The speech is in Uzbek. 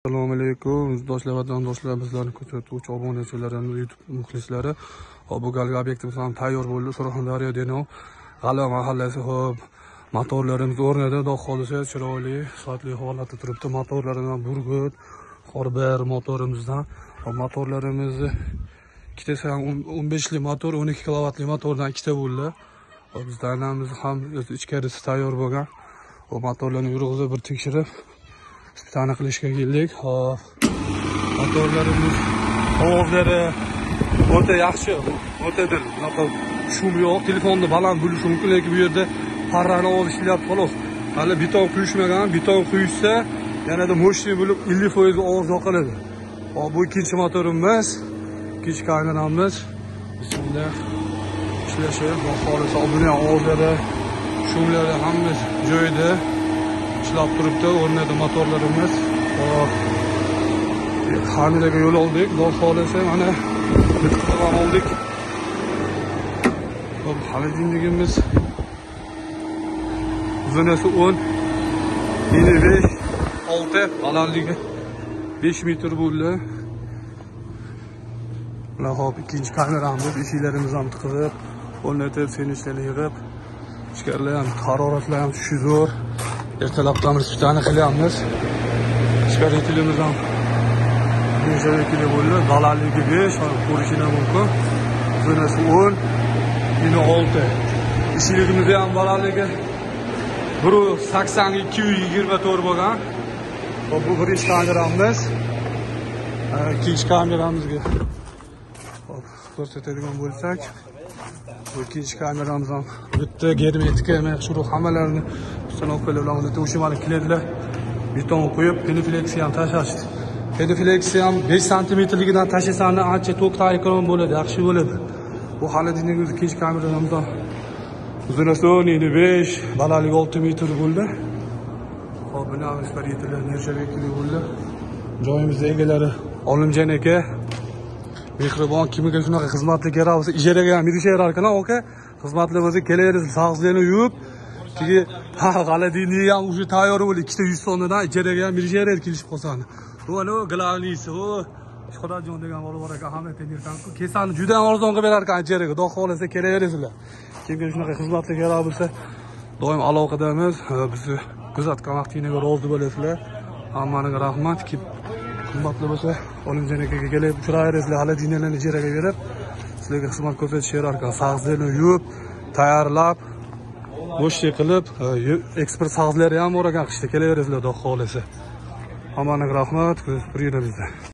Assalomu alaykum, yurtdoshlar va vatandoshlar, bizlarni kuzatuvchi obunachilarimiz, YouTube muxlislari. Bu galgi obyektimiz ham tayyor bo'ldi. Surxondaryo Denov G'ala mahallasi. Xo'p, motorlarimiz o'rnida, xudo xolisa chiroyli, sifatli holatda turibdi. Motorlarimiz burgut, Qorber motorimizdan. Motorlarimiz ikkitasi ham 15 li motor, 12 kilovatli motordan ikkita bo'ldi. Bizlarimiz ham ichkarisi tayyor bo'lgan. Bu motorlarni yurg'izib bir tekshirib tani qilishga keldik. Motorlarimiz ovozlari o'ta yaxshi, o'tadir. Bunaqa shum yo'q. Telefonni baland bo'lishi mumkin, lekin bu yerda parrani ovozi ishlayapti xolos. Hali beton quyishmagan, beton quyishsa yanada mo'shli bo'lib 50% ovoz yoqiladi. Bu ikkinchi motorimiz, ikkinchi kameramiz. Bismillah. Ishlashi, xolis obuna ovozlari, shumlari hammasi joyida. İşlab turibdi, o'rnida motorlarimiz. Kameraga yo'l oldik, xudo xolisa mana bitirib oldik. Xolidinligimiz uzunasi 10, eni 5, 6, balandligi 5 metr bo'ldi. Mana hop ikkinchi kameramiz, eshiklarimiz ham tiqilib, o'rnatib, senishlarni yig'ib, ichkarilar ham haroratlar ham shu zo'r. Ertalabdan bir tane qilyapmiz. Shikaretimiz ham necha kilo bo'ldi? Balandligi 5, ko'rishingiz mumkin. Zonasi 10, eni 6. Ishligimiz ham balandligi 1.80 224 bo'lgan. Bu birinchi kameramiz. Ikkinchi kameramizga ko'rsatadigan bo'lsak, bu ikkinchi kameramiz ham bitta germetika, mashhur hammalarini uстановкалар bilan o'ta o'sha mana kilitlar beton qo'yib, penifleksiya ham tashashdi. Penifleksiya ham 5 sm-ligidan tashasani ancha to'xta ekran bo'ladi, yaxshi bo'ladi. Bu Xolidinning ikkinchi kameramiz ham uzunasi 5, balandligi 6 metr bo'ldi. Hop, buni ham iskariyatlar necha kilo bo'ldi. Joyimizda egalari Olimjon aka mehribon, kimga shunaqa xizmatli kerak bo'lsa, ijaraga ham berishaverar ekan, aka. Xizmatlarimizni kelaverasiz, sag'izlarni yuvib, keyin Xolidinning ham o'sha tayyor bo'ldi, ikkita 100 so'mdan ijaraga ham berishaverar kelishib qolsani. Mana glavniysi, Shohrajon degan bola bor ekan, Ahmet Emirkanku. Kesani juda ham arzon qilib berar ekan ijaraga, xudo xolisa kelaverasizlar. Kimga shunaqa xizmatli kerak bo'lsa, doim aloqadamiz. Bizni kuzatgan vaqtingizga rozi bo'lasizlar. Hammaga rahmat. Qimmatli bo'lsa, Olimjon akaga kelib uchraverasizlar, Xolidinlarni ijaraga berib, sizlarga xizmat ko'rsatishaverar ekan. Sag'izlarni yuvib, tayyorlab, bo'shlik qilib, ekspert sag'izlari ham bor ekan, qishda kelaverasizlar, xudo xolisa. Hammaga rahmat, ko'rib turinglar bizda.